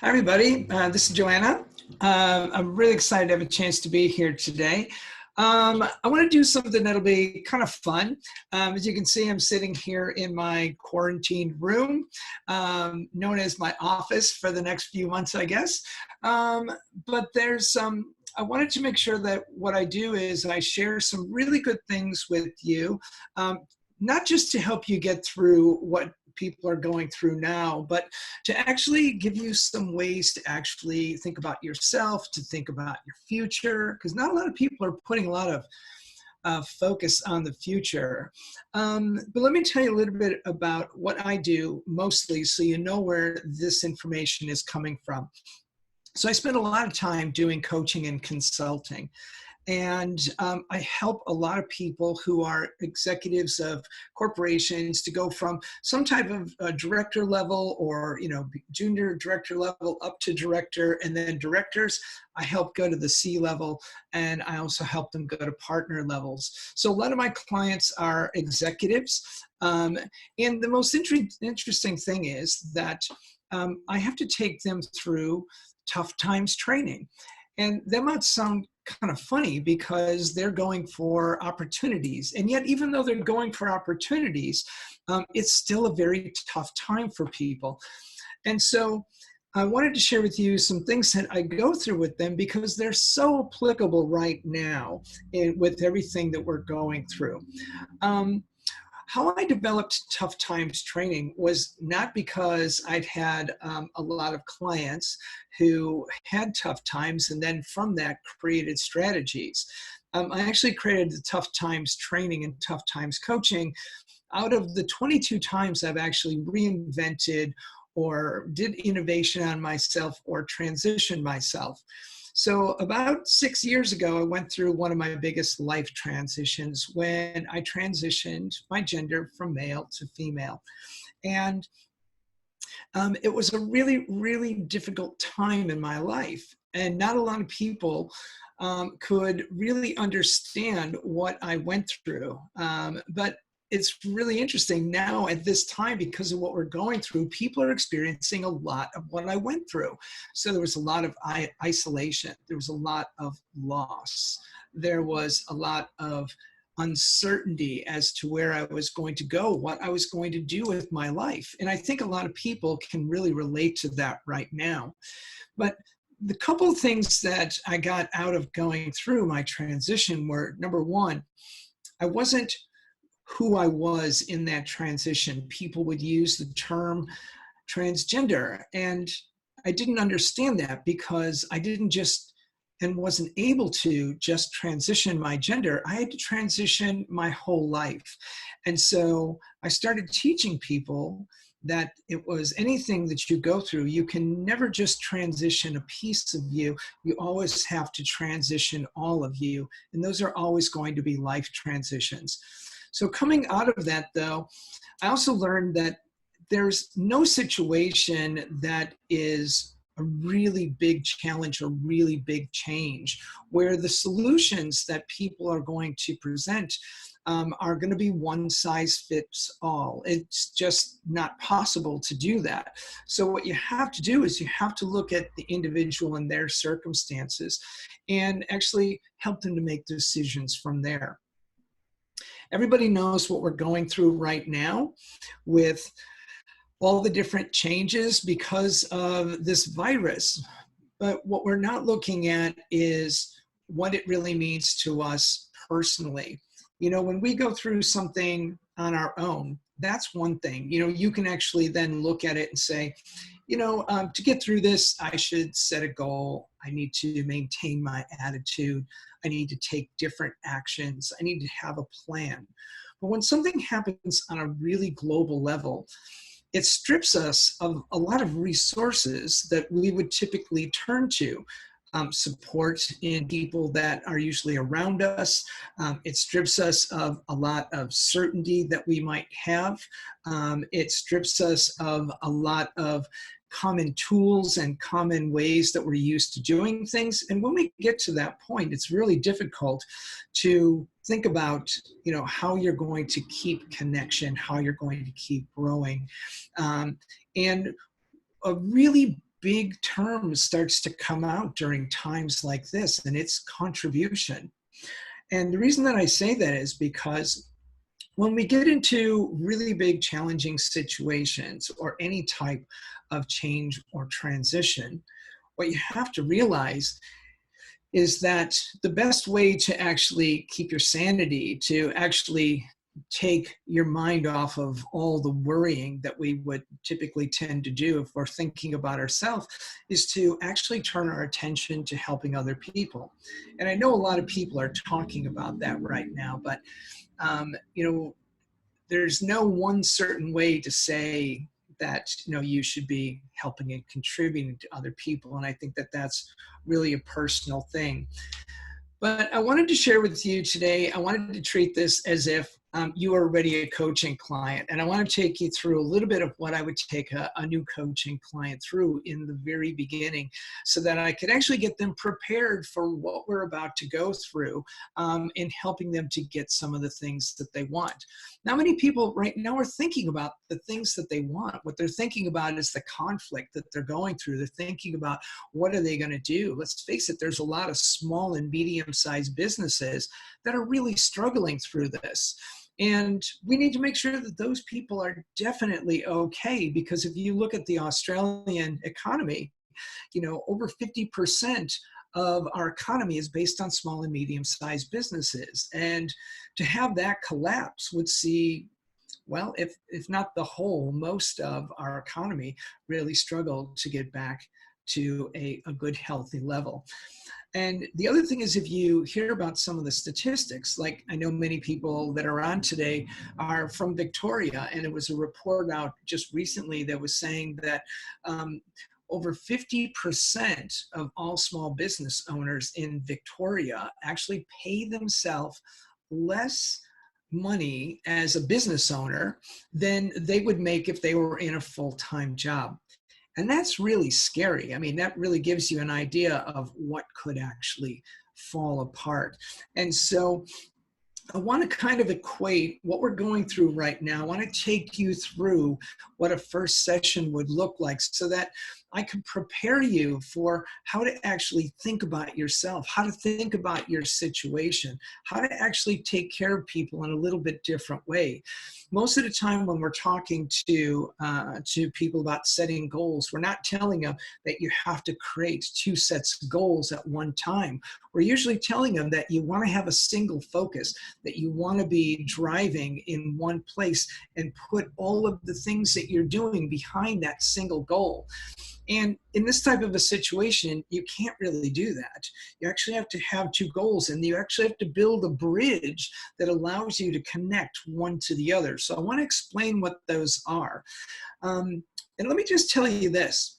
Hi, everybody. This is JoAnna. I'm really excited to have a chance to be here today. I want to do something that'll be kind of fun. As you can see, I'm sitting here in my quarantined room, known as my office for the next few months, I guess. But there's some. I wanted to make sure that what I do is I share some really good things with you, not just to help you get through what people are going through now, but to actually give you some ways to actually think about yourself, to think about your future, because not a lot of people are putting a lot of focus on the future. But let me tell you a little bit about what I do mostly so you know where this information is coming from. So I spend a lot of time doing coaching and consulting. And I help a lot of people who are executives of corporations to go from some type of director level or junior director level up to director, and then directors. I help go to the C level, and I also help them go to partner levels. So a lot of my clients are executives, and the most interesting thing is that I have to take them through tough times training. And that might sound kind of funny because they're going for opportunities. And yet, even though they're going for opportunities, it's still a very tough time for people. And so I wanted to share with you some things that I go through with them because they're so applicable right now with everything that we're going through. How I developed tough times training was not because I'd had a lot of clients who had tough times and then from that created strategies. I actually created the tough times training and tough times coaching out of the 22 times I've actually reinvented or did innovation on myself or transitioned myself. So about 6 years ago, I went through one of my biggest life transitions when I transitioned my gender from male to female. And it was a really, really difficult time in my life. And not a lot of people could really understand what I went through. But it's really interesting now at this time because of what we're going through, people are experiencing a lot of what I went through. So there was a lot of isolation. There was a lot of loss. There was a lot of uncertainty as to where I was going to go, what I was going to do with my life. And I think a lot of people can really relate to that right now. But the couple of things that I got out of going through my transition were, number one, I wasn't who I was in that transition. People would use the term transgender, and I didn't understand that because I didn't just and wasn't able to just transition my gender. I had to transition my whole life. And so I started teaching people that it was anything that you go through, you can never just transition a piece of you. You always have to transition all of you. And those are always going to be life transitions. So coming out of that, though, I also learned that there's no situation that is a really big challenge or really big change where the solutions that people are going to present are going to be one size fits all. It's just not possible to do that. So what you have to do is you have to look at the individual and their circumstances and actually help them to make decisions from there. Everybody knows what we're going through right now with all the different changes because of this virus. But what we're not looking at is what it really means to us personally. When we go through something on our own, that's one thing. You can actually then look at it and say, to get through this, I should set a goal. I need to maintain my attitude. I need to take different actions. I need to have a plan. But when something happens on a really global level, it strips us of a lot of resources that we would typically turn to. Support in people that are usually around us. It strips us of a lot of certainty that we might have. It strips us of a lot of common tools and common ways that we're used to doing things. And when we get to that point, it's really difficult to think about, how you're going to keep connection, how you're going to keep growing. And a really big term starts to come out during times like this, and it's contribution. And the reason that I say that is because when we get into really big challenging situations or any type of change or transition, what you have to realize is that the best way to actually keep your sanity, to actually take your mind off of all the worrying that we would typically tend to do if we're thinking about ourselves, is to actually turn our attention to helping other people. And I know a lot of people are talking about that right now, but there's no one certain way to say that you should be helping and contributing to other people, and I think that that's really a personal thing. But I wanted to share with you today, I wanted to treat this as if you are already a coaching client. And I want to take you through a little bit of what I would take a new coaching client through in the very beginning, so that I could actually get them prepared for what we're about to go through, in helping them to get some of the things that they want. Now, many people right now are thinking about the things that they want. What they're thinking about is the conflict that they're going through. They're thinking about, what are they going to do? Let's face it, there's a lot of small and medium-sized businesses that are really struggling through this. And we need to make sure that those people are definitely okay, because if you look at the Australian economy, over 50% of our economy is based on small and medium-sized businesses. And to have that collapse would see, well, if not the whole, most of our economy really struggle to get back to a good, healthy level. And the other thing is, if you hear about some of the statistics, like I know many people that are on today are from Victoria, and it was a report out just recently that was saying that over 50% of all small business owners in Victoria actually pay themselves less money as a business owner than they would make if they were in a full-time job. And that's really scary. I mean, that really gives you an idea of what could actually fall apart. And so I want to kind of equate what we're going through right now. I want to take you through what a first session would look like, so that I can prepare you for how to actually think about yourself, how to think about your situation, how to actually take care of people in a little bit different way. Most of the time when we're talking to people about setting goals, we're not telling them that you have to create 2 sets of goals at one time. We're usually telling them that you want to have a single focus, that you want to be driving in one place and put all of the things that you're doing behind that single goal. And in this type of a situation, you can't really do that. You actually have to have 2 goals, and you actually have to build a bridge that allows you to connect one to the other. So I want to explain what those are. And let me just tell you this.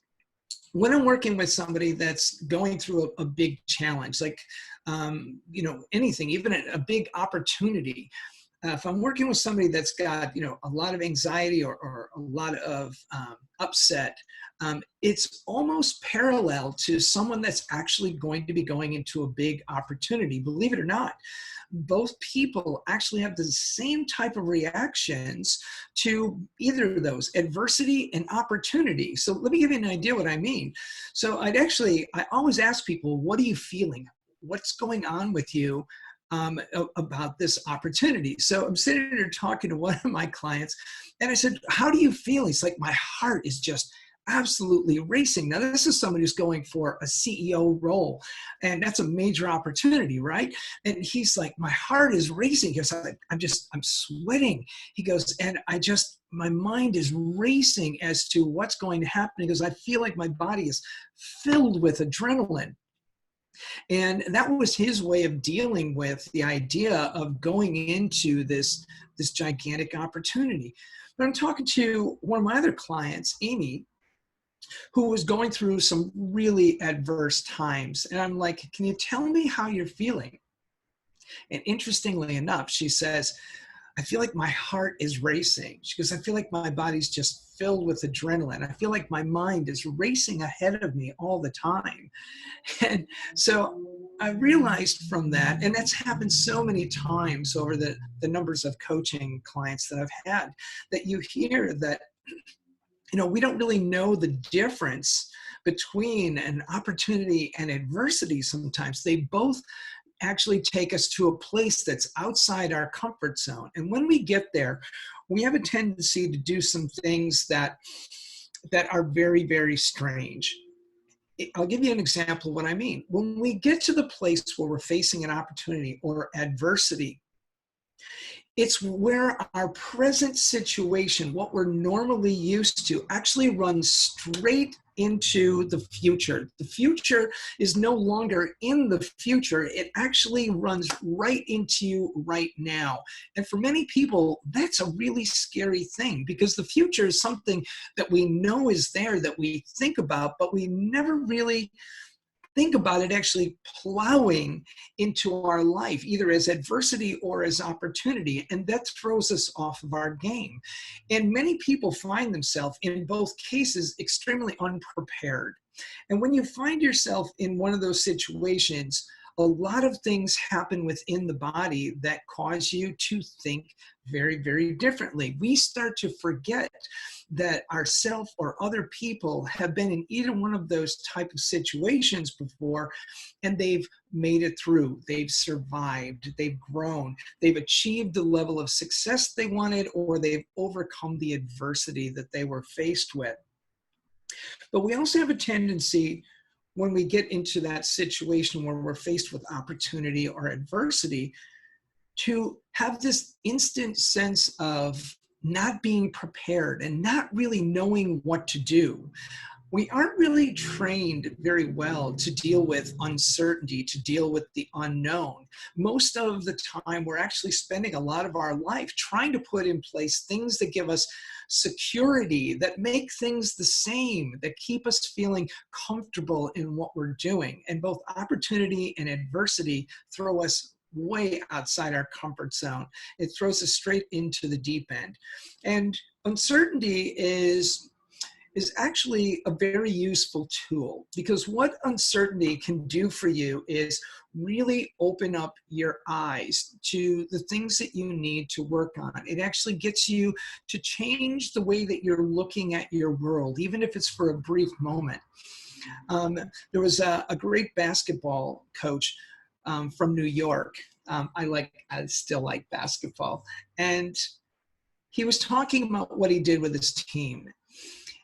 When I'm working with somebody that's going through a big challenge, like, anything, even a big opportunity, if I'm working with somebody that's got, a lot of anxiety or a lot of upset, it's almost parallel to someone that's actually going to be going into a big opportunity. Believe it or not, both people actually have the same type of reactions to either of those, adversity and opportunity. So let me give you an idea what I mean. So I always ask people, what are you feeling? What's going on with you about this opportunity? So I'm sitting there talking to one of my clients, and I said, how do you feel? He's like, my heart is just absolutely racing. Now, this is somebody who's going for a CEO role, and that's a major opportunity, right? And he's like, my heart is racing. He goes, I'm sweating. He goes, and my mind is racing as to what's going to happen. He goes, I feel like my body is filled with adrenaline. And that was his way of dealing with the idea of going into this gigantic opportunity. But I'm talking to one of my other clients, Amy, who was going through some really adverse times. And I'm like, can you tell me how you're feeling? And interestingly enough, she says, I feel like my heart is racing. She goes, I feel like my body's just filled with adrenaline. I feel like my mind is racing ahead of me all the time. And so I realized from that, and that's happened so many times over the numbers of coaching clients that I've had, that you hear that, we don't really know the difference between an opportunity and adversity sometimes. They both actually take us to a place that's outside our comfort zone. And when we get there, we have a tendency to do some things that are very, very strange. I'll give you an example of what I mean. When we get to the place where we're facing an opportunity or adversity, it's where our present situation, what we're normally used to, actually runs straight into the future. The future is no longer in the future. It actually runs right into you right now. And for many people, that's a really scary thing, because the future is something that we know is there, that we think about, but we never really think about it actually plowing into our life, either as adversity or as opportunity. And that throws us off of our game. And many people find themselves in both cases extremely unprepared. And when you find yourself in one of those situations, a lot of things happen within the body that cause you to think very, very differently. We start to forget that ourself or other people have been in either one of those type of situations before, and they've made it through. They've survived. They've grown. They've achieved the level of success they wanted, or they've overcome the adversity that they were faced with. But we also have a tendency, when we get into that situation where we're faced with opportunity or adversity, to have this instant sense of not being prepared and not really knowing what to do. We aren't really trained very well to deal with uncertainty, to deal with the unknown. Most of the time, we're actually spending a lot of our life trying to put in place things that give us security, that make things the same, that keep us feeling comfortable in what we're doing. And both opportunity and adversity throw us way outside our comfort zone. It throws us straight into the deep end. And uncertainty is actually a very useful tool, because what uncertainty can do for you is really open up your eyes to the things that you need to work on. It actually gets you to change the way that you're looking at your world, even if it's for a brief moment. There was a great basketball coach from New York. I still like basketball. And he was talking about what he did with his team.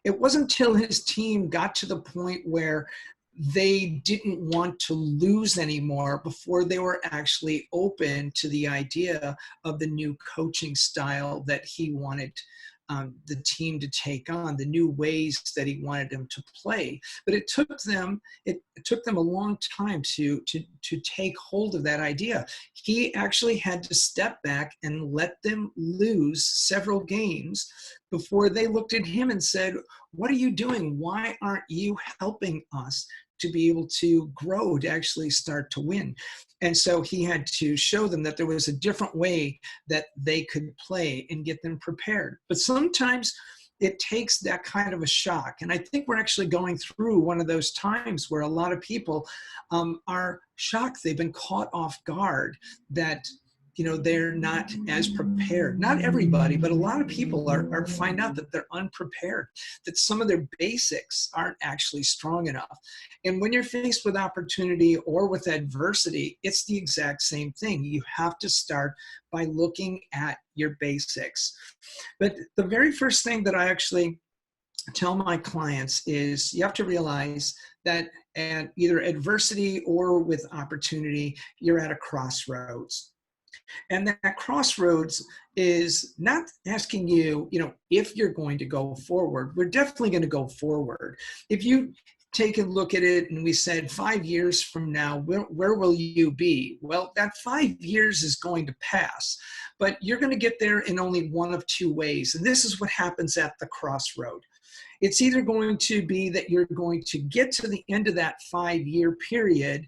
It wasn't until his team got to the point where they didn't want to lose anymore before they were actually open to the idea of the new coaching style that he wanted the team to take on, the new ways that he wanted them to play. But it took them a long time to take hold of that idea. He actually had to step back and let them lose several games before they looked at him and said, "What are you doing? Why aren't you helping us to be able to grow, to actually start to win?" And so he had to show them that there was a different way that they could play and get them prepared. But sometimes it takes that kind of a shock. And I think we're actually going through one of those times where a lot of people are shocked. They've been caught off guard that they're not as prepared. Not everybody, but a lot of people are find out that they're unprepared, that some of their basics aren't actually strong enough. And when you're faced with opportunity or with adversity, it's the exact same thing. You have to start by looking at your basics. But the very first thing that I actually tell my clients is you have to realize that at either adversity or with opportunity, you're at a crossroads. And that crossroads is not asking you, if you're going to go forward. We're definitely going to go forward. If you take a look at it and we said 5 years from now, where will you be? Well, that 5 years is going to pass, but you're going to get there in only one of two ways. And this is what happens at the crossroad. It's either going to be that you're going to get to the end of that 5-year period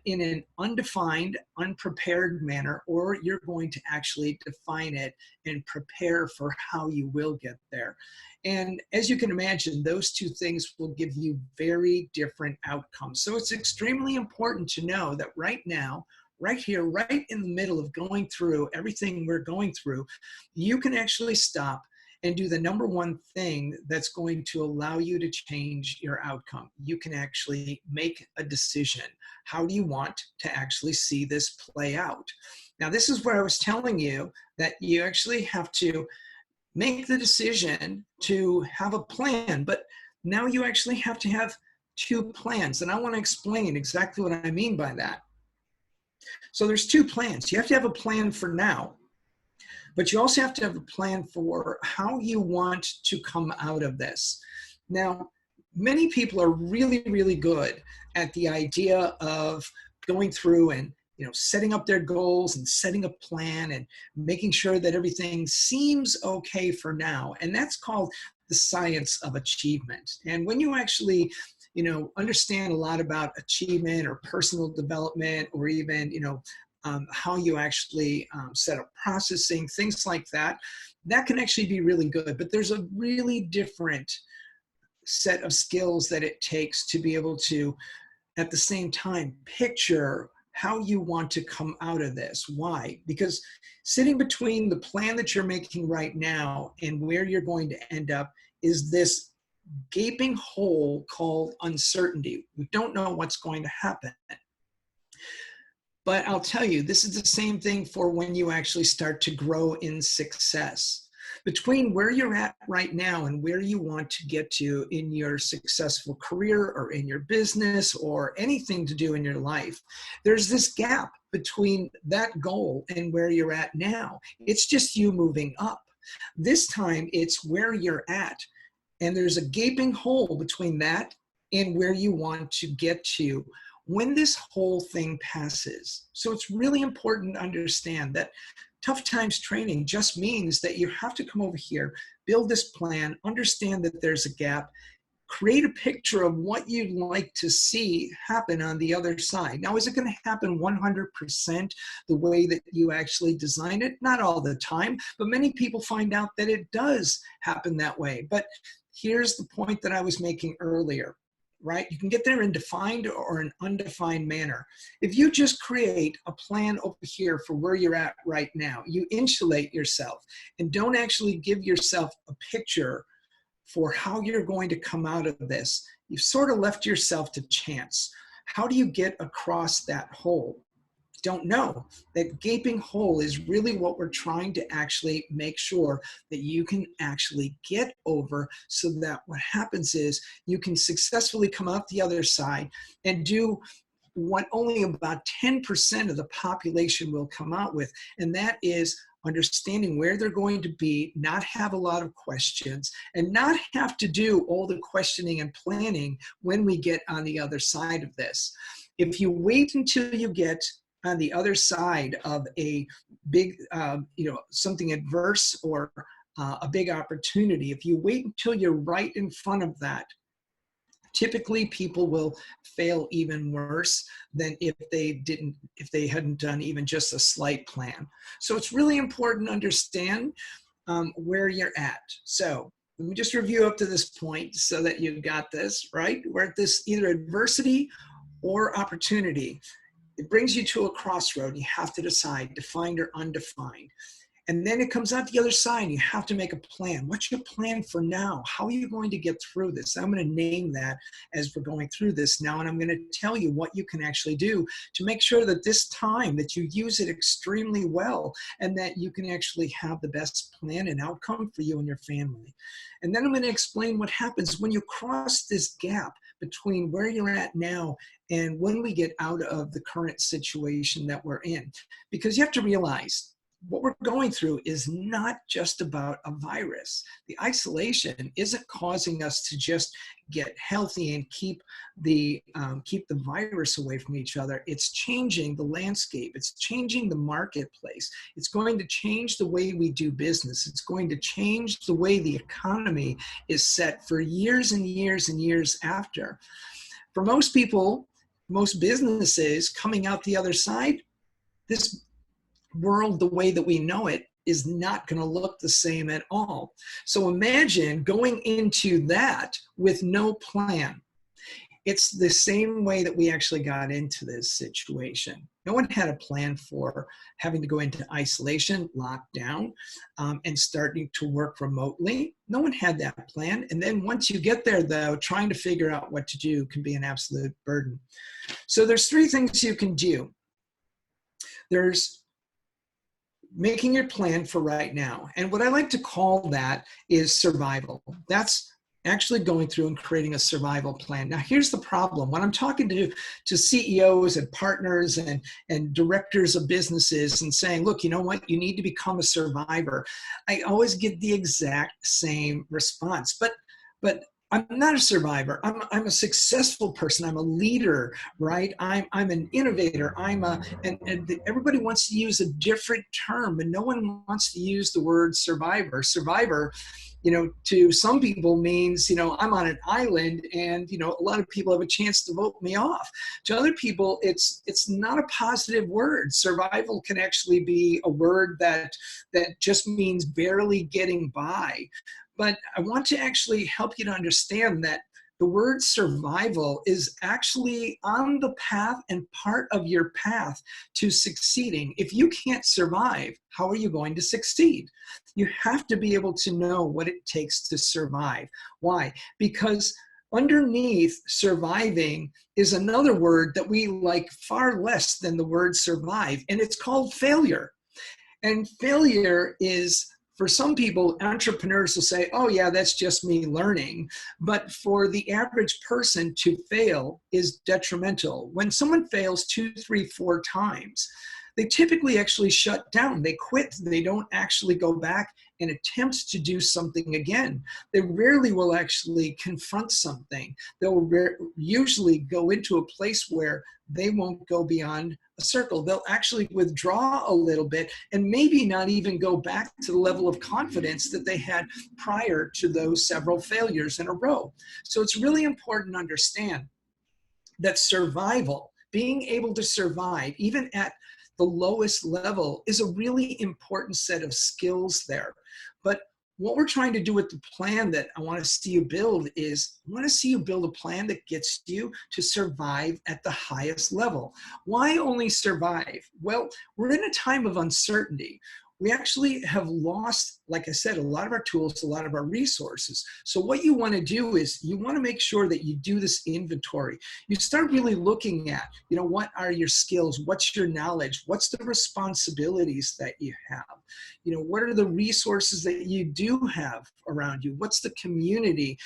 in an undefined, unprepared manner, or you're going to actually define it and prepare for how you will get there. And as you can imagine, those two things will give you very different outcomes. So it's extremely important to know that right now, right here, right in the middle of going through everything we're going through, you can actually stop and do the number one thing that's going to allow you to change your outcome. You can actually make a decision. How do you want to actually see this play out? Now, this is where I was telling you that you actually have to make the decision to have a plan, but now you actually have to have two plans. And I want to explain exactly what I mean by that. So there's two plans. You have to have a plan for now, but you also have to have a plan for how you want to come out of this. Now, many people are really, really good at the idea of going through and setting up their goals and setting a plan and making sure that everything seems okay for now. And that's called the science of achievement. And when you actually, understand a lot about achievement or personal development, or even, how you actually set up processing, things like that, that can actually be really good. But there's a really different set of skills that it takes to be able to, at the same time, picture how you want to come out of this. Why? Because sitting between the plan that you're making right now and where you're going to end up is this gaping hole called uncertainty. We don't know what's going to happen. But I'll tell you, this is the same thing for when you actually start to grow in success. Between where you're at right now and where you want to get to in your successful career or in your business or anything to do in your life, there's this gap between that goal and where you're at now. It's just you moving up. This time it's where you're at, and there's a gaping hole between that and where you want to get to when this whole thing passes. So it's really important to understand that tough times training just means that you have to come over here, build this plan, understand that there's a gap, create a picture of what you'd like to see happen on the other side. Now, is it going to happen 100% the way that you actually designed it? Not all the time, but many people find out that it does happen that way. But here's the point that I was making earlier. Right? You can get there in defined or an undefined manner. If you just create a plan over here for where you're at right now, you insulate yourself and don't actually give yourself a picture for how you're going to come out of this. You've sort of left yourself to chance. How do you get across that hole? Don't know. That gaping hole is really what we're trying to actually make sure that you can actually get over, so that what happens is you can successfully come out the other side and do what only about 10% of the population will come out with, and that is understanding where they're going to be, not have a lot of questions, and not have to do all the questioning and planning when we get on the other side of this. If you wait until you get on the other side of a big, something adverse or a big opportunity, if you wait until you're right in front of that, typically people will fail even worse than if they hadn't done even just a slight plan. So it's really important to understand where you're at. So let me just review up to this point so that you got this, right? We're at this either adversity or opportunity. It brings you to a crossroad. You have to decide, defined or undefined. And then it comes out the other side. You have to make a plan. What's your plan for now? How are you going to get through this? I'm going to name that as we're going through this now. And I'm going to tell you what you can actually do to make sure that this time that you use it extremely well, and that you can actually have the best plan and outcome for you and your family. And then I'm going to explain what happens when you cross this gap between where you're at now and when we get out of the current situation that we're in. Because you have to realize what we're going through is not just about a virus. The isolation isn't causing us to just get healthy and keep the virus away from each other. It's changing the landscape. It's changing the marketplace. It's going to change the way we do business. It's going to change the way the economy is set for years and years and years after. For most people, most businesses coming out the other side, this world, the way that we know it, is not going to look the same at all. So imagine going into that with no plan. It's the same way that we actually got into this situation. No one had a plan for having to go into isolation, lockdown, and starting to work remotely. No one had that plan. And then once you get there, though, trying to figure out what to do can be an absolute burden. So there's three things you can do. There's making your plan for right now. And what I like to call that is survival. That's actually going through and creating a survival plan. Now, here's the problem. When I'm talking to CEOs and partners and directors of businesses and saying, look, you know what, you need to become a survivor, I always get the exact same response. But I'm not a survivor. I'm a successful person. I'm a leader, right? I'm an innovator. And everybody wants to use a different term, and no one wants to use the word survivor. Survivor, to some people means, I'm on an island and, a lot of people have a chance to vote me off. To other people, it's not a positive word. Survival can actually be a word that just means barely getting by. But I want to actually help you to understand that the word survival is actually on the path and part of your path to succeeding. If you can't survive, how are you going to succeed? You have to be able to know what it takes to survive. Why? Because underneath surviving is another word that we like far less than the word survive, and it's called failure. And failure is, for some people, entrepreneurs will say, oh yeah, that's just me learning. But for the average person, to fail is detrimental. When someone fails 2, 3, 4 times, they typically actually shut down. They quit. They don't actually go back and attempt to do something again. They rarely will actually confront something. They'll usually go into a place where they won't go beyond a circle. They'll actually withdraw a little bit and maybe not even go back to the level of confidence that they had prior to those several failures in a row. So it's really important to understand that survival, being able to survive, even at the lowest level, is a really important set of skills there. But what we're trying to do with the plan that I want to see you build is, I want to see you build a plan that gets you to survive at the highest level. Why only survive? Well, we're in a time of uncertainty. We actually have lost, like I said, a lot of our tools, a lot of our resources. So what you want to do is you want to make sure that you do this inventory. You start really looking at, what are your skills? What's your knowledge? What's the responsibilities that you have? What are the resources that you do have around you? What's the community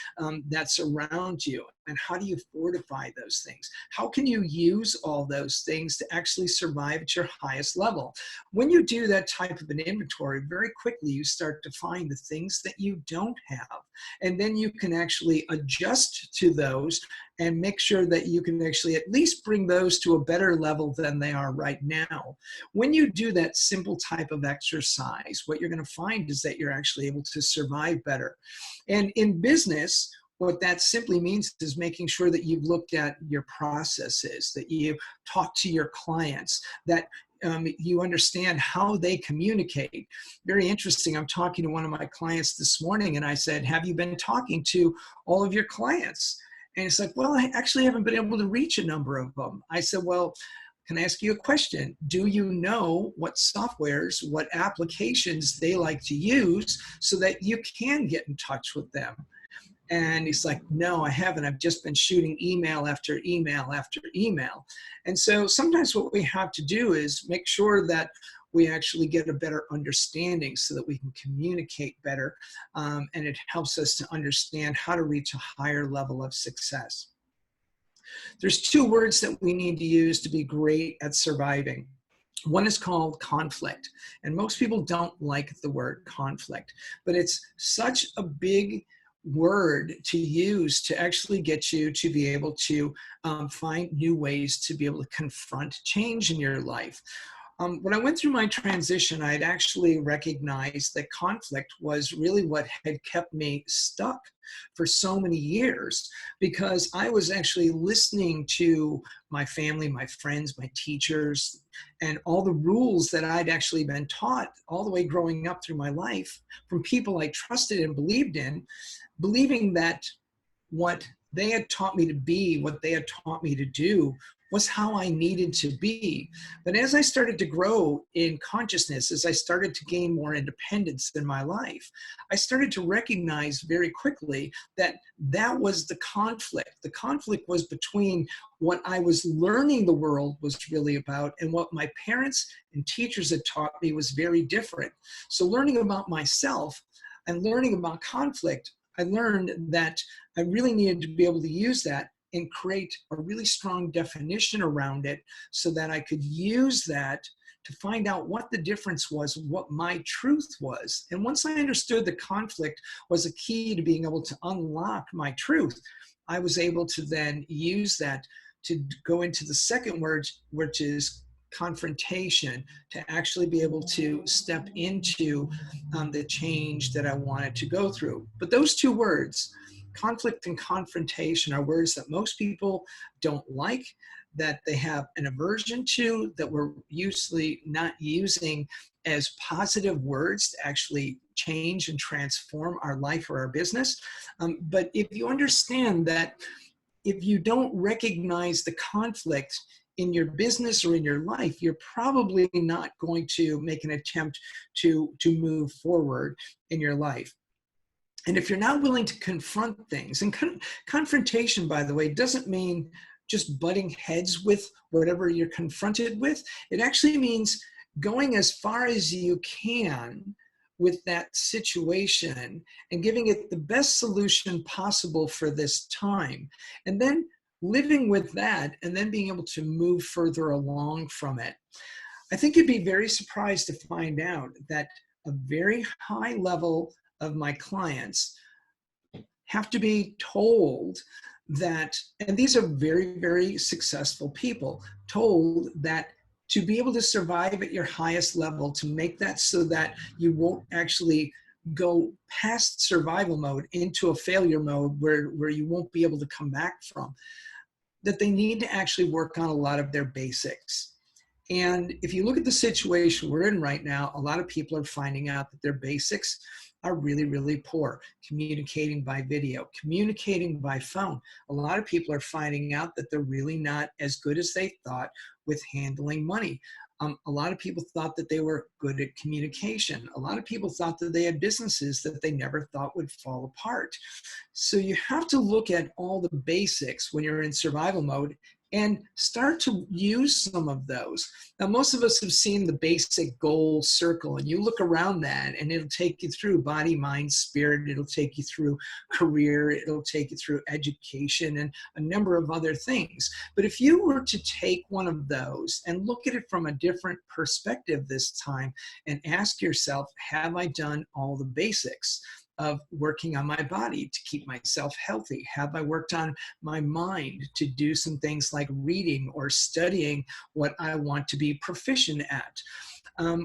that's around you? And how do you fortify those things? How can you use all those things to actually survive at your highest level? When you do that type of an inventory, very quickly you start to find the things that you don't have. And then you can actually adjust to those and make sure that you can actually at least bring those to a better level than they are right now. When you do that simple type of exercise, what you're going to find is that you're actually able to survive better. And in business, what that simply means is making sure that you've looked at your processes, that you talk to your clients, that you understand how they communicate. Very interesting. I'm talking to one of my clients this morning and I said, have you been talking to all of your clients? And it's like, well, I actually haven't been able to reach a number of them. I said, well, can I ask you a question? Do you know what softwares, what applications they like to use so that you can get in touch with them? And he's like, no, I haven't. I've just been shooting email after email after email. And so sometimes what we have to do is make sure that we actually get a better understanding so that we can communicate better. And it helps us to understand how to reach a higher level of success. There's 2 words that we need to use to be great at surviving. One is called conflict. And most people don't like the word conflict, but it's such a big word to use to actually get you to be able to find new ways to be able to confront change in your life. When I went through my transition, I'd actually recognized that conflict was really what had kept me stuck for so many years, because I was actually listening to my family, my friends, my teachers, and all the rules that I'd actually been taught all the way growing up through my life from people I trusted and believed in, believing that what they had taught me to be, what they had taught me to do, was how I needed to be. But as I started to grow in consciousness, as I started to gain more independence in my life, I started to recognize very quickly that that was the conflict. The conflict was between what I was learning the world was really about and what my parents and teachers had taught me was very different. So learning about myself and learning about conflict, I learned that I really needed to be able to use that and create a really strong definition around it so that I could use that to find out what the difference was, what my truth was. And once I understood the conflict was a key to being able to unlock my truth, I was able to then use that to go into the second word, which is confrontation, to actually be able to step into the change that I wanted to go through. But those two words, conflict and confrontation, are words that most people don't like, that they have an aversion to, that we're usually not using as positive words to actually change and transform our life or our business. But if you understand that if you don't recognize the conflict in your business or in your life, you're probably not going to make an attempt to move forward in your life. And if you're not willing to confront things, and confrontation, by the way, doesn't mean just butting heads with whatever you're confronted with. It actually means going as far as you can with that situation and giving it the best solution possible for this time. And then living with that and then being able to move further along from it. I think you'd be very surprised to find out that a very high level of my clients have to be told that, and these are very, very successful people, told that to be able to survive at your highest level, to make that so that you won't actually go past survival mode into a failure mode where you won't be able to come back from, that they need to actually work on a lot of their basics. And if you look at the situation we're in right now, a lot of people are finding out that their basics are really, really poor. Communicating by video, communicating by phone. A lot of people are finding out that they're really not as good as they thought with handling money. A lot of people thought that they were good at communication. A lot of people thought that they had businesses that they never thought would fall apart. So you have to look at all the basics when you're in survival mode and start to use some of those. Now, most of us have seen the basic goal circle, and you look around that and it'll take you through body, mind, spirit. It'll take you through career. It'll take you through education and a number of other things. But if you were to take one of those and look at it from a different perspective this time and ask yourself, have I done all the basics of working on my body to keep myself healthy? Have I worked on my mind to do some things like reading or studying what I want to be proficient at?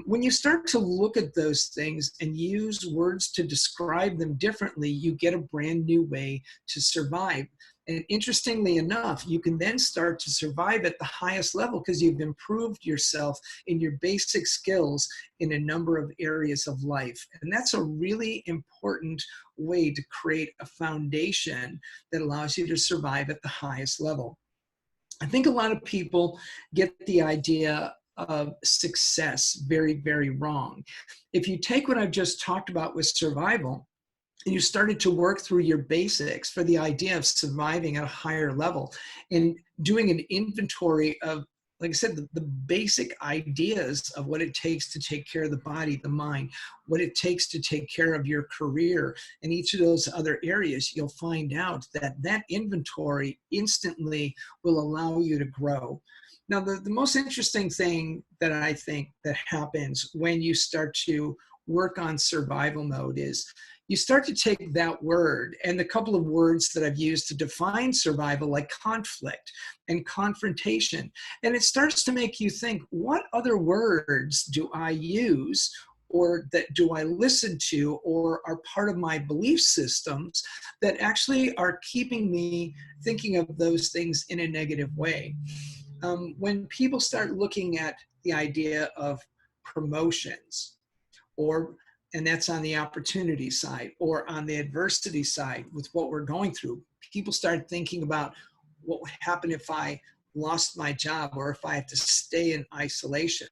When you start to look at those things and use words to describe them differently, you get a brand new way to survive. And interestingly enough, you can then start to survive at the highest level because you've improved yourself in your basic skills in a number of areas of life. And that's a really important way to create a foundation that allows you to survive at the highest level. I think a lot of people get the idea of success very, very wrong. If you take what I've just talked about with survival, and you started to work through your basics for the idea of surviving at a higher level and doing an inventory of, like I said, the basic ideas of what it takes to take care of the body, the mind, what it takes to take care of your career and each of those other areas, you'll find out that that inventory instantly will allow you to grow. Now, the most interesting thing that I think that happens when you start to work on survival mode is you start to take that word and the couple of words that I've used to define survival, like conflict and confrontation, and it starts to make you think, what other words do I use or that do I listen to or are part of my belief systems that actually are keeping me thinking of those things in a negative way? When people start looking at the idea of promotions, and that's on the opportunity side or on the adversity side with what we're going through, people start thinking about what would happen if I lost my job or if I had to stay in isolation.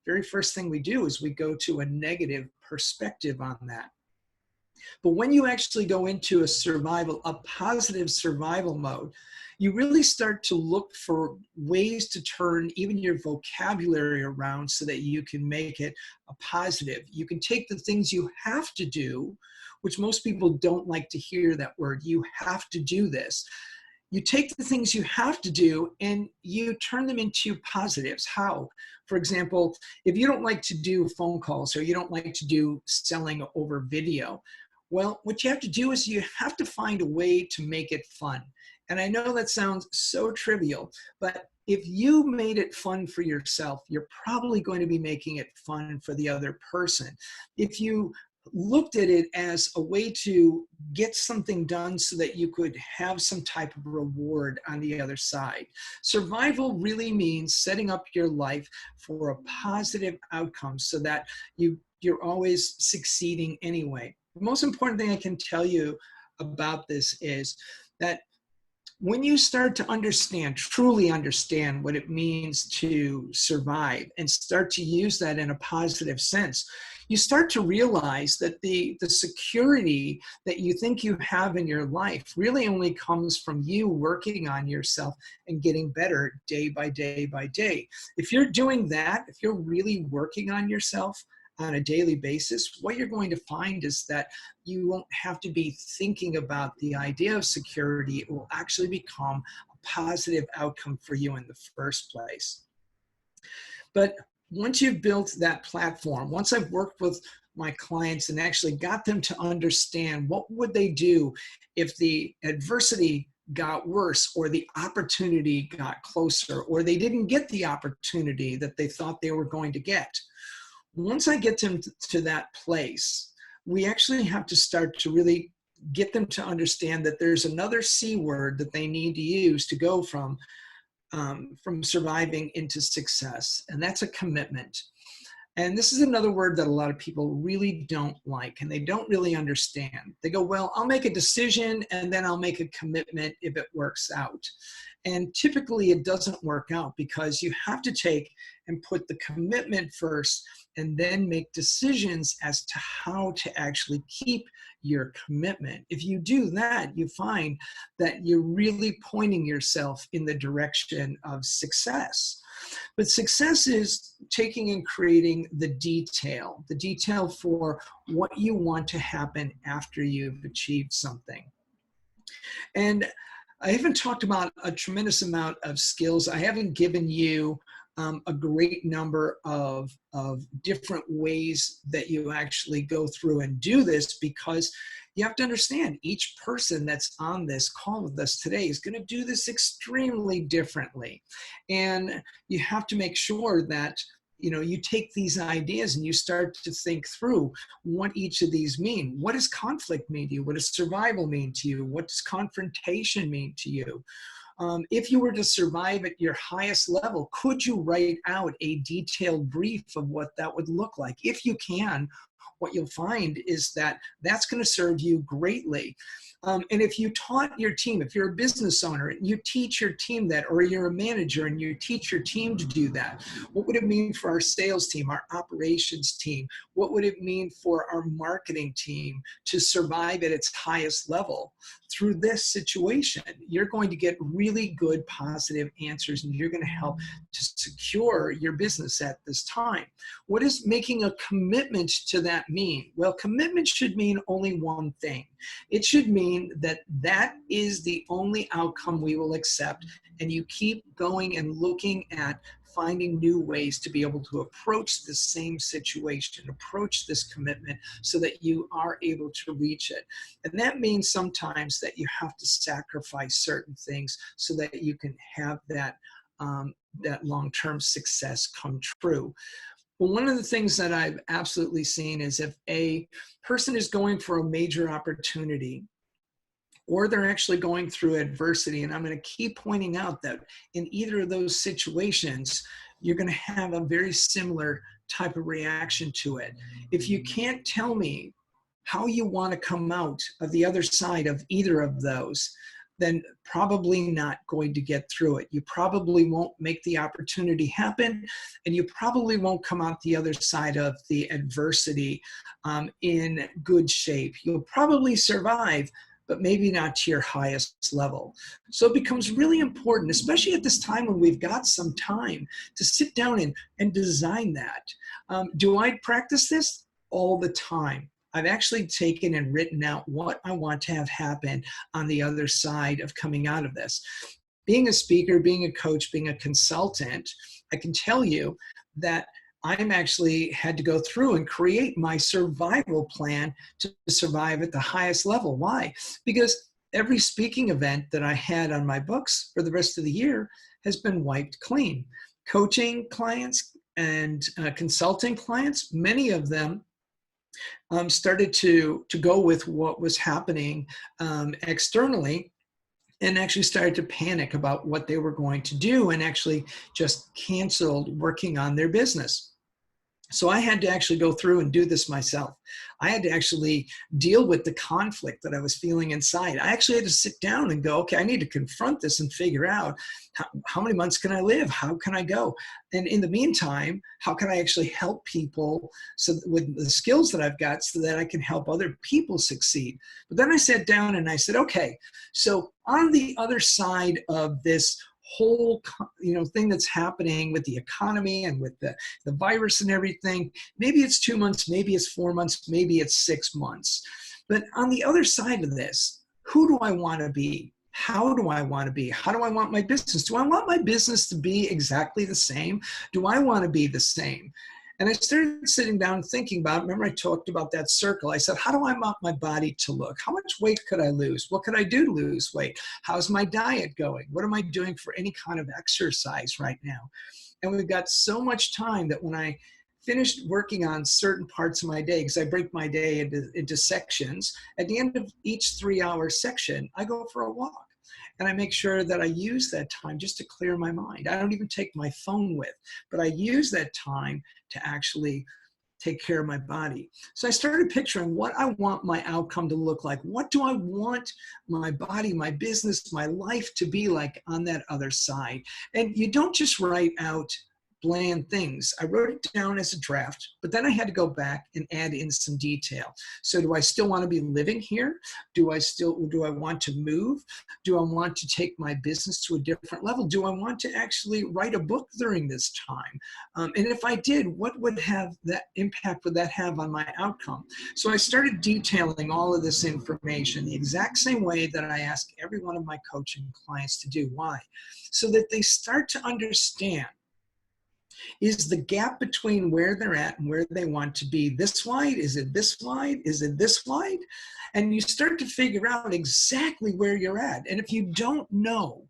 Very first thing we do is we go to a negative perspective on that. But when you actually go into a positive survival mode, you really start to look for ways to turn even your vocabulary around so that you can make it a positive. You can take the things you have to do, which most people don't like to hear that word, you have to do this. You take the things you have to do and you turn them into positives. How? For example, if you don't like to do phone calls or you don't like to do selling over video, well, what you have to do is you have to find a way to make it fun. And I know that sounds so trivial, but if you made it fun for yourself, you're probably going to be making it fun for the other person. If you looked at it as a way to get something done so that you could have some type of reward on the other side. Survival really means setting up your life for a positive outcome so that you're always succeeding anyway. The most important thing I can tell you about this is that when you start to understand, truly understand what it means to survive and start to use that in a positive sense, you start to realize that the security that you think you have in your life really only comes from you working on yourself and getting better day by day by day. If you're doing that, if you're really working on yourself on a daily basis, what you're going to find is that you won't have to be thinking about the idea of security. It will actually become a positive outcome for you in the first place. But once you've built that platform, once I've worked with my clients and actually got them to understand what would they do if the adversity got worse or the opportunity got closer or they didn't get the opportunity that they thought they were going to get. Once I get them to that place, we actually have to start to really get them to understand that there's another C word that they need to use to go from surviving into success, and that's a commitment. And this is another word that a lot of people really don't like and they don't really understand. They go, well, I'll make a decision and then I'll make a commitment if it works out. And typically it doesn't work out because you have to take and put the commitment first and then make decisions as to how to actually keep your commitment. If you do that, you find that you're really pointing yourself in the direction of success. But success is taking and creating the detail for what you want to happen after you've achieved something. And I haven't talked about a tremendous amount of skills. I haven't given you a great number of different ways that you actually go through and do this, because you have to understand each person that's on this call with us today is going to do this extremely differently. And you have to make sure that you take these ideas and you start to think through what each of these mean. What does conflict mean to you? What does survival mean to you? What does confrontation mean to you? If you were to survive at your highest level, could you write out a detailed brief of what that would look like? If you can, what you'll find is that that's going to serve you greatly. And if you taught your team, if you're a business owner and you teach your team that, or you're a manager and you teach your team to do that, what would it mean for our sales team, our operations team? What would it mean for our marketing team to survive at its highest level? Through this situation, you're going to get really good positive answers and you're going to help to secure your business at this time. What does making a commitment to that mean? Well, commitment should mean only one thing. It should mean that that is the only outcome we will accept, and you keep going and looking at finding new ways to be able to approach the same situation, approach this commitment so that you are able to reach it. And that means sometimes that you have to sacrifice certain things so that you can have that, that long-term success come true. But one of the things that I've absolutely seen is if a person is going for a major opportunity, or they're actually going through adversity. And I'm going to keep pointing out that in either of those situations, you're going to have a very similar type of reaction to it. If you can't tell me how you want to come out of the other side of either of those, then probably not going to get through it. You probably won't make the opportunity happen, and you probably won't come out the other side of the adversity in good shape. You'll probably survive, but maybe not to your highest level. So it becomes really important, especially at this time when we've got some time, to sit down and design that. Do I practice this? All the time. I've actually taken and written out what I want to have happen on the other side of coming out of this. Being a speaker, being a coach, being a consultant, I can tell you that I'm actually had to go through and create my survival plan to survive at the highest level. Why? Because every speaking event that I had on my books for the rest of the year has been wiped clean. Coaching clients and consulting clients, many of them started to go with what was happening externally, and actually started to panic about what they were going to do, and actually just canceled working on their business. So I had to actually go through and do this myself. I had to actually deal with the conflict that I was feeling inside. I actually had to sit down and go, okay, I need to confront this and figure out how many months can I live? How can I go? And in the meantime, how can I actually help people with the skills that I've got so that I can help other people succeed? But then I sat down and I said, okay, so on the other side of this whole thing that's happening with the economy and with the virus and everything, maybe it's 2 months, maybe it's 4 months, maybe it's 6 months. But on the other side of this, who do I want to be? How do I want to be? How do I want my business? Do I want my business to be exactly the same? Do I want to be the same? And I started sitting down and thinking about, remember I talked about that circle. I said, how do I want my body to look? How much weight could I lose? What could I do to lose weight? How's my diet going? What am I doing for any kind of exercise right now? And we've got so much time that when I finished working on certain parts of my day, because I break my day into sections, at the end of each 3-hour section, I go for a walk. And I make sure that I use that time just to clear my mind. I don't even take my phone with, but I use that time to actually take care of my body. So I started picturing what I want my outcome to look like. What do I want my body, my business, my life to be like on that other side? And you don't just write out bland things. I wrote it down as a draft, but then I had to go back and add in some detail. So do I still want to be living here? Do I want to move? Do I want to take my business to a different level? Do I want to actually write a book during this time? And if I did, what impact would that have on my outcome? So I started detailing all of this information the exact same way that I ask every one of my coaching clients to do. Why? So that they start to understand, is the gap between where they're at and where they want to be this wide? Is it this wide? Is it this wide? And you start to figure out exactly where you're at. And if you don't know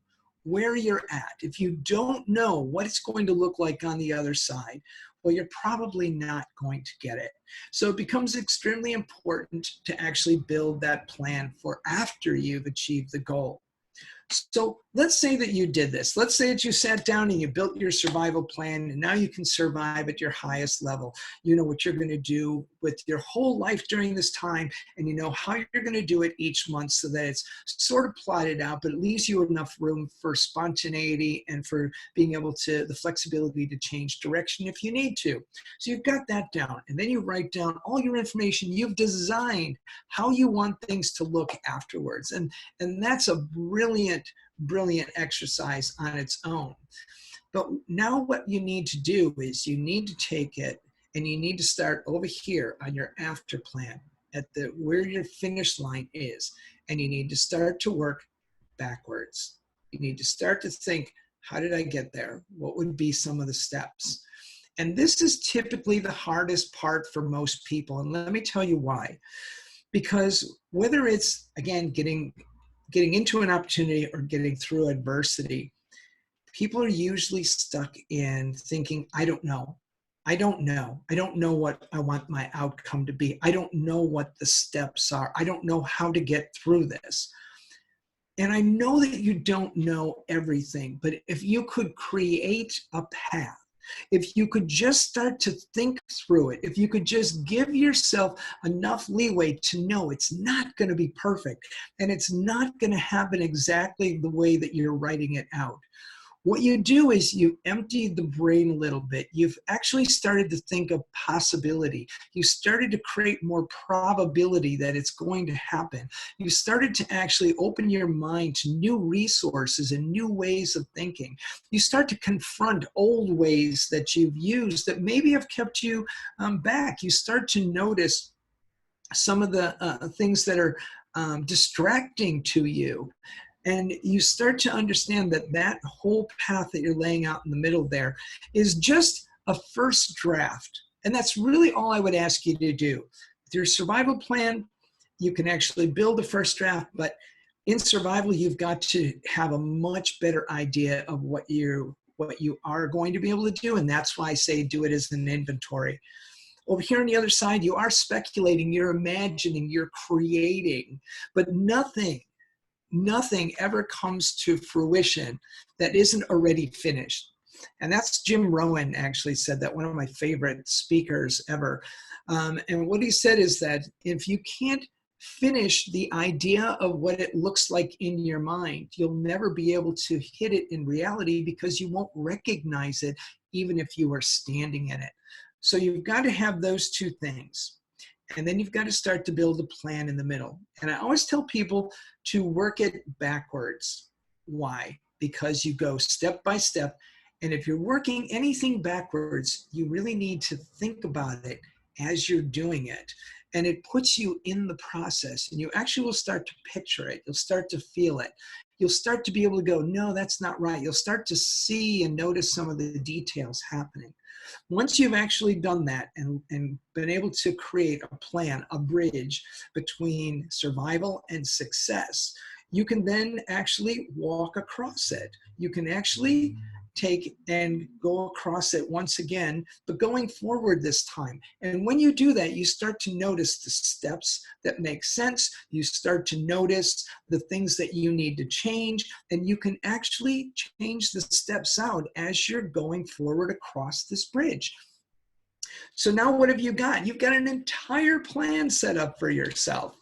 where you're at, if you don't know what it's going to look like on the other side, well, you're probably not going to get it. So it becomes extremely important to actually build that plan for after you've achieved the goal. So let's say that you did this. Let's say that you sat down and you built your survival plan, and now you can survive at your highest level. You know what you're going to do with your whole life during this time, and you know how you're going to do it each month so that it's sort of plotted out, but it leaves you enough room for spontaneity and for being able to, the flexibility to change direction if you need to. So you've got that down, and then you write down all your information. You've designed how you want things to look afterwards. And that's a brilliant exercise on its own. But now what you need to do is you need to take it and you need to start over here on your after plan at where your finish line is, and you need to start to work backwards. You need to start to think, how did I get there? What would be some of the steps? And this is typically the hardest part for most people, and let me tell you why. Because whether it's, again, getting into an opportunity or getting through adversity, people are usually stuck in thinking, I don't know. I don't know. I don't know what I want my outcome to be. I don't know what the steps are. I don't know how to get through this. And I know that you don't know everything, but if you could create a path, If you could just start to think through it, if you could just give yourself enough leeway to know it's not going to be perfect and it's not going to happen exactly the way that you're writing it out. What you do is you empty the brain a little bit. You've actually started to think of possibility. You started to create more probability that it's going to happen. You started to actually open your mind to new resources and new ways of thinking. You start to confront old ways that you've used that maybe have kept you back. You start to notice some of the things that are distracting to you. And you start to understand that that whole path that you're laying out in the middle there is just a first draft. And that's really all I would ask you to do. With your survival plan, you can actually build a first draft, but in survival, you've got to have a much better idea of what you are going to be able to do. And that's why I say do it as an inventory. Over here on the other side, you are speculating, you're imagining, you're creating, but nothing ever comes to fruition that isn't already finished. And that's Jim Rohn actually said that, one of my favorite speakers ever. And what he said is that if you can't finish the idea of what it looks like in your mind, you'll never be able to hit it in reality because you won't recognize it even if you are standing in it. So you've got to have those two things. And then you've got to start to build a plan in the middle. And I always tell people to work it backwards. Why? Because you go step by step. And if you're working anything backwards, you really need to think about it as you're doing it. And it puts you in the process. And you actually will start to picture it. You'll start to feel it. You'll start to be able to go, no, that's not right. You'll start to see and notice some of the details happening. Once you've actually done that and been able to create a plan, a bridge between survival and success, you can then actually walk across it. You can actually take and go across it once again, but going forward this time. And when you do that, you start to notice the steps that make sense. You start to notice the things that you need to change, and you can actually change the steps out as you're going forward across this bridge. So now what have you got? You've got an entire plan set up for yourself.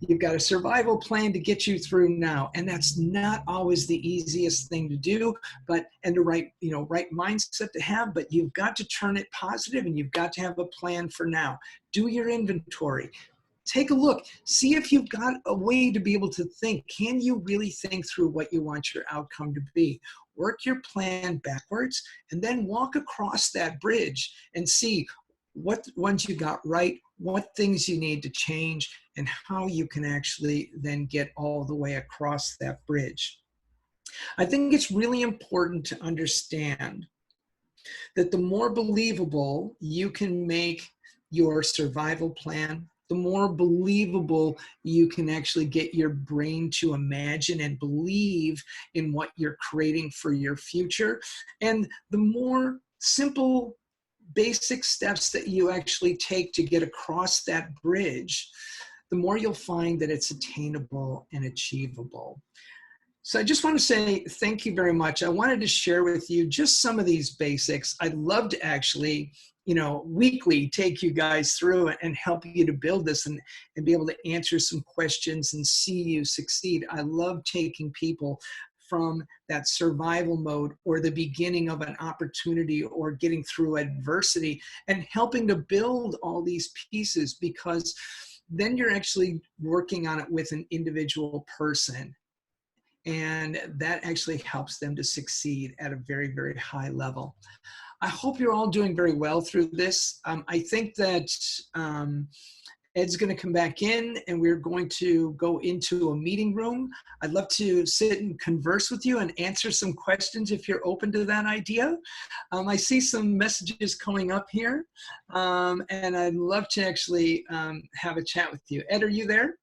You've got a survival plan to get you through now. And that's not always the easiest thing to do, and the right mindset to have, but you've got to turn it positive and you've got to have a plan for now. Do your inventory. Take a look. See if you've got a way to be able to think. Can you really think through what you want your outcome to be? Work your plan backwards and then walk across that bridge and see what ones you got right, what things you need to change, and how you can actually then get all the way across that bridge. I think it's really important to understand that the more believable you can make your survival plan, the more believable you can actually get your brain to imagine and believe in what you're creating for your future, and the more simple basic steps that you actually take to get across that bridge, the more you'll find that it's attainable and achievable. So I just want to say thank you very much. I wanted to share with you just some of these basics. I'd love to actually, weekly take you guys through and help you to build this and be able to answer some questions and see you succeed. I love taking people from that survival mode or the beginning of an opportunity or getting through adversity and helping to build all these pieces, because then you're actually working on it with an individual person. And that actually helps them to succeed at a very, very high level. I hope you're all doing very well through this. I think that Ed's going to come back in and we're going to go into a meeting room. I'd love to sit and converse with you and answer some questions if you're open to that idea. I see some messages coming up here, and I'd love to actually have a chat with you. Ed, are you there?